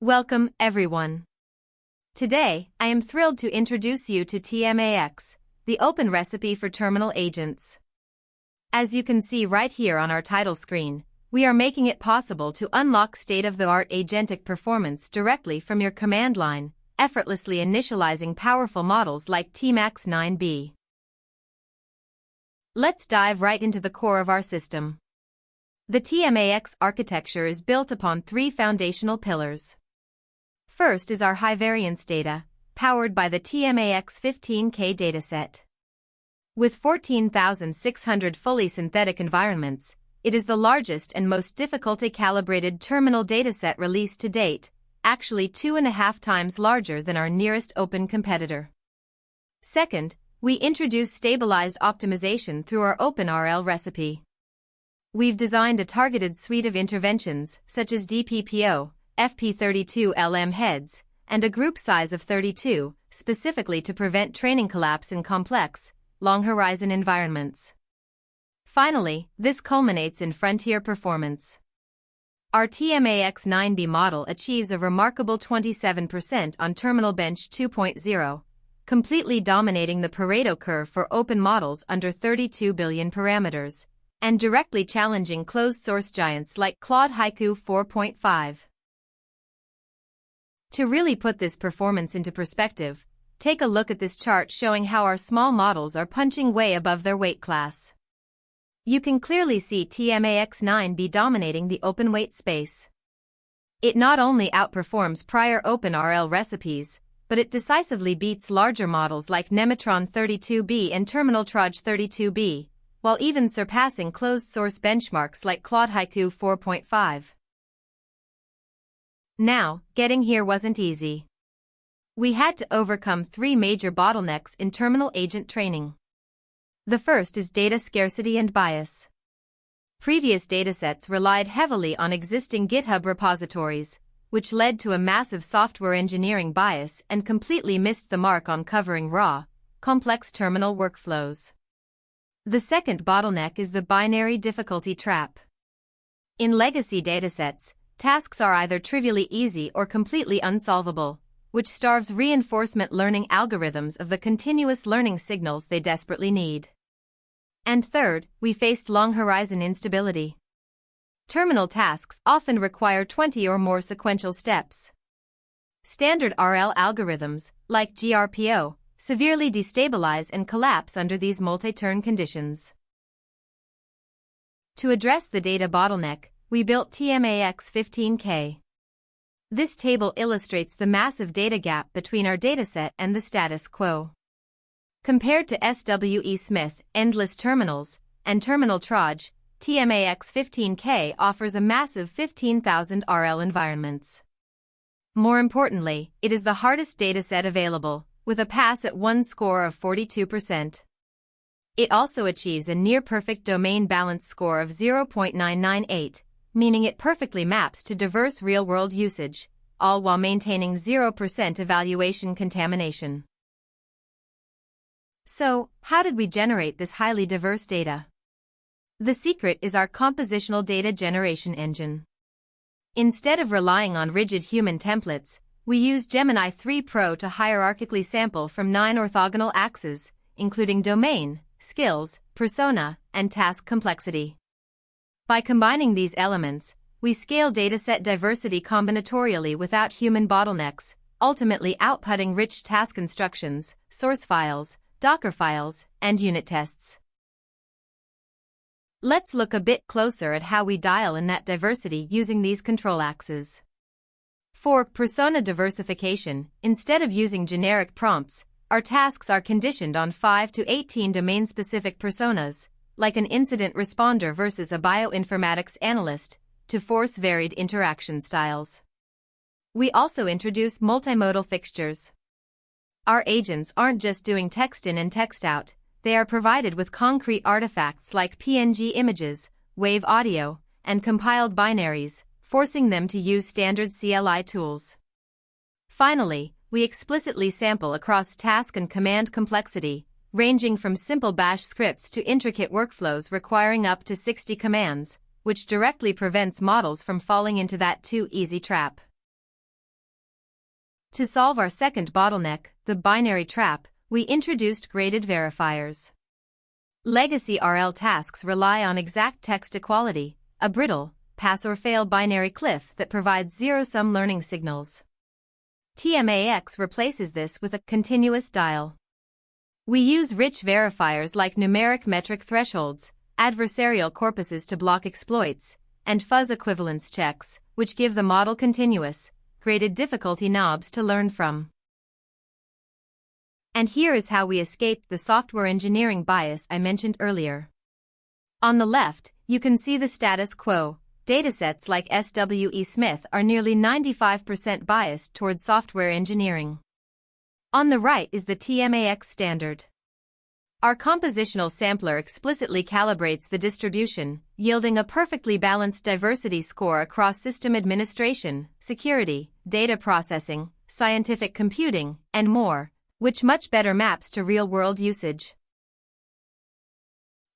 Welcome, everyone. Today, I am thrilled to introduce you to Tmax, the open recipe for terminal agents. As you can see right here on our title screen, we are making it possible to unlock state-of-the-art agentic performance directly from your command line, effortlessly initializing powerful models like Tmax 9B. Let's dive right into the core of our system. The Tmax architecture is built upon three foundational pillars. First is our high-variance data, powered by the Tmax 15K dataset. With 14,600 fully synthetic environments, it is the largest and most difficultly calibrated terminal dataset released to date, actually 2.5 times larger than our nearest open competitor. Second, we introduce stabilized optimization through our OpenRL recipe. We've designed a targeted suite of interventions, such as DPPO, FP32LM heads, and a group size of 32, specifically to prevent training collapse in complex, long-horizon environments. Finally, this culminates in frontier performance. Our Tmax 9B model achieves a remarkable 27% on Terminal Bench 2.0, completely dominating the Pareto curve for open models under 32 billion parameters, and directly challenging closed-source giants like Claude Haiku 4.5. To really put this performance into perspective, take a look at this chart showing how our small models are punching way above their weight class. You can clearly see Tmax 9B dominating the open weight space. It not only outperforms prior OpenRL recipes, but it decisively beats larger models like Nematron 32B and Terminal Troj 32B, while even surpassing closed-source benchmarks like Claude Haiku 4.5. Now, getting here wasn't easy. We had to overcome three major bottlenecks in terminal agent training. The first is data scarcity and bias. Previous datasets relied heavily on existing GitHub repositories, which led to a massive software engineering bias and completely missed the mark on covering raw, complex terminal workflows. The second bottleneck is the binary difficulty trap. In legacy datasets, tasks are either trivially easy or completely unsolvable, which starves reinforcement learning algorithms of the continuous learning signals they desperately need. And third, we faced long-horizon instability. Terminal tasks often require 20 or more sequential steps. Standard RL algorithms, like GRPO, severely destabilize and collapse under these multi-turn conditions. To address the data bottleneck, we built Tmax 15K. This table illustrates the massive data gap between our dataset and the status quo. Compared to SWE Smith, endless terminals, and Terminal Troj, Tmax 15K offers a massive 15,000 RL environments. More importantly, it is the hardest dataset available, with a pass-at-1 score of 42%. It also achieves a near-perfect domain balance score of 0.998, meaning it perfectly maps to diverse real-world usage, all while maintaining 0% evaluation contamination. So, how did we generate this highly diverse data? The secret is our compositional data generation engine. Instead of relying on rigid human templates, we use Gemini 3 Pro to hierarchically sample from 9 orthogonal axes, including domain, skills, persona, and task complexity. By combining these elements, we scale dataset diversity combinatorially without human bottlenecks, ultimately outputting rich task instructions, source files, Docker files, and unit tests. Let's look a bit closer at how we dial in that diversity using these control axes. For persona diversification, instead of using generic prompts, our tasks are conditioned on 5 to 18 domain-specific personas, like an incident responder versus a bioinformatics analyst, to force varied interaction styles. We also introduce multimodal fixtures. Our agents aren't just doing text in and text out, they are provided with concrete artifacts like PNG images, wave audio, and compiled binaries, forcing them to use standard CLI tools. Finally, we explicitly sample across task and command complexity, ranging from simple bash scripts to intricate workflows requiring up to 60 commands, which directly prevents models from falling into that too easy trap. To solve our second bottleneck, the binary trap, we introduced graded verifiers. Legacy RL tasks rely on exact text equality, a brittle, pass-or-fail binary cliff that provides zero-sum learning signals. Tmax replaces this with a continuous dial. We use rich verifiers like numeric metric thresholds, adversarial corpuses to block exploits, and fuzz equivalence checks, which give the model continuous, graded difficulty knobs to learn from. And here is how we escaped the software engineering bias I mentioned earlier. On the left, you can see the status quo. Datasets like SWE Smith are nearly 95% biased towards software engineering. On the right is the Tmax standard. Our compositional sampler explicitly calibrates the distribution, yielding a perfectly balanced diversity score across system administration, security, data processing, scientific computing, and more, which much better maps to real-world usage.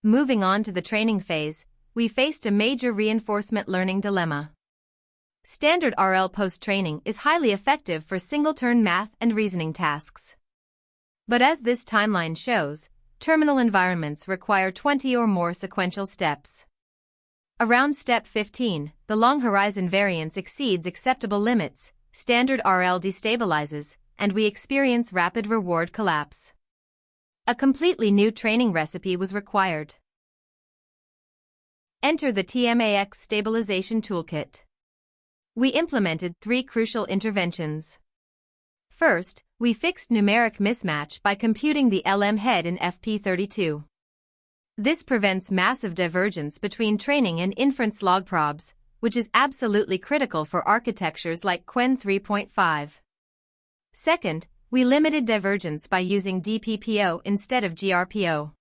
Moving on to the training phase, we faced a major reinforcement learning dilemma. Standard RL post-training is highly effective for single-turn math and reasoning tasks. But as this timeline shows, terminal environments require 20 or more sequential steps. Around step 15, the long horizon variance exceeds acceptable limits, standard RL destabilizes, and we experience rapid reward collapse. A completely new training recipe was required. Enter the Tmax stabilization toolkit. We implemented 3 crucial interventions. First, we fixed numeric mismatch by computing the LM head in FP32. This prevents massive divergence between training and inference log probes, which is absolutely critical for architectures like Qwen 3.5. Second, we limited divergence by using DPPO instead of GRPO.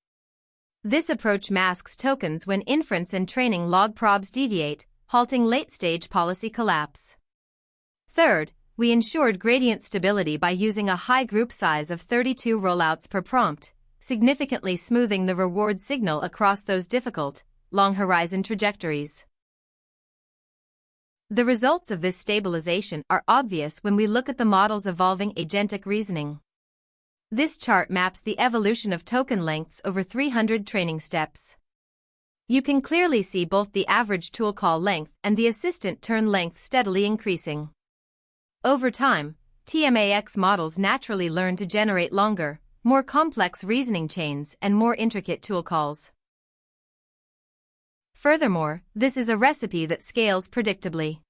This approach masks tokens when inference and training log probes deviate, halting late-stage policy collapse. Third, we ensured gradient stability by using a high group size of 32 rollouts per prompt, significantly smoothing the reward signal across those difficult, long-horizon trajectories. The results of this stabilization are obvious when we look at the model's evolving agentic reasoning. This chart maps the evolution of token lengths over 300 training steps. You can clearly see both the average tool call length and the assistant turn length steadily increasing. Over time, Tmax models naturally learn to generate longer, more complex reasoning chains and more intricate tool calls. Furthermore, this is a recipe that scales predictably.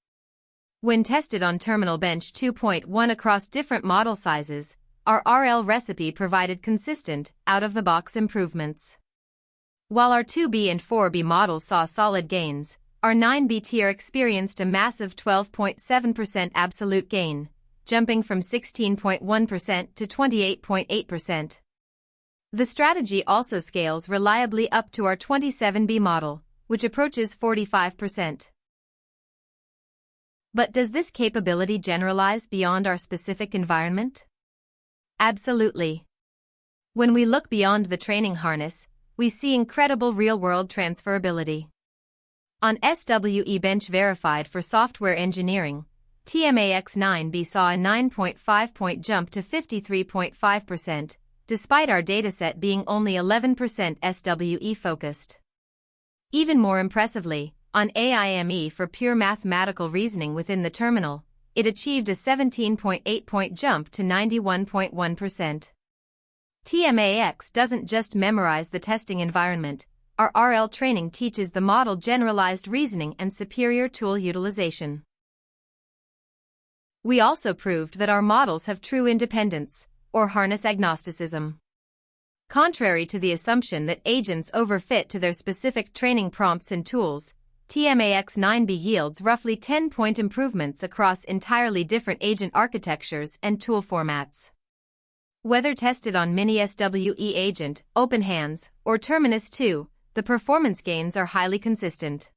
When tested on Terminal Bench 2.1 across different model sizes, our RL recipe provided consistent, out-of-the-box improvements. While our 2B and 4B models saw solid gains, our 9B tier experienced a massive 12.7% absolute gain, jumping from 16.1% to 28.8%. The strategy also scales reliably up to our 27B model, which approaches 45%. But does this capability generalize beyond our specific environment? Absolutely. When we look beyond the training harness, we see incredible real-world transferability. On SWE Bench verified for software engineering, Tmax 9B saw a 9.5-point jump to 53.5%, despite our dataset being only 11% SWE focused. Even more impressively, on AIME for pure mathematical reasoning within the terminal, it achieved a 17.8-point jump to 91.1%. Tmax doesn't just memorize the testing environment, our RL training teaches the model generalized reasoning and superior tool utilization. We also proved that our models have true independence, or harness agnosticism. Contrary to the assumption that agents overfit to their specific training prompts and tools, Tmax 9B yields roughly 10-point improvements across entirely different agent architectures and tool formats. Whether tested on Mini SWE Agent, OpenHands, or Terminus 2, the performance gains are highly consistent.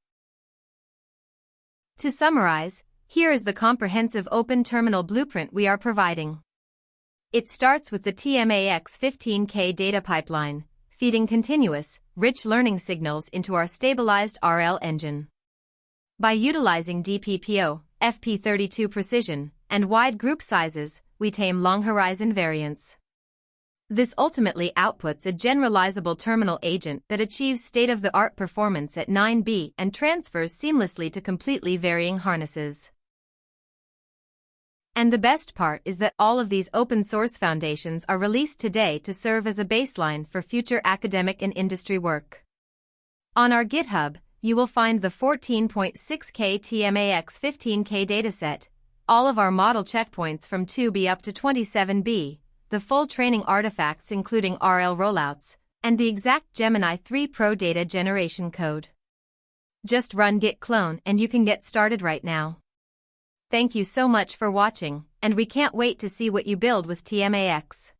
To summarize, here is the comprehensive open terminal blueprint we are providing. It starts with the Tmax 15K data pipeline, feeding continuous, rich learning signals into our stabilized RL engine. By utilizing DPPO, FP32 precision, and wide group sizes, we tame long horizon variance. This ultimately outputs a generalizable terminal agent that achieves state-of-the-art performance at 9B and transfers seamlessly to completely varying harnesses. And the best part is that all of these open-source foundations are released today to serve as a baseline for future academic and industry work. On our GitHub, you will find the 14.6K Tmax 15K dataset, all of our model checkpoints from 2B up to 27B, the full training artifacts including RL rollouts, and the exact Gemini 3 Pro data generation code. Just run git clone and you can get started right now. Thank you so much for watching, and we can't wait to see what you build with TMAX.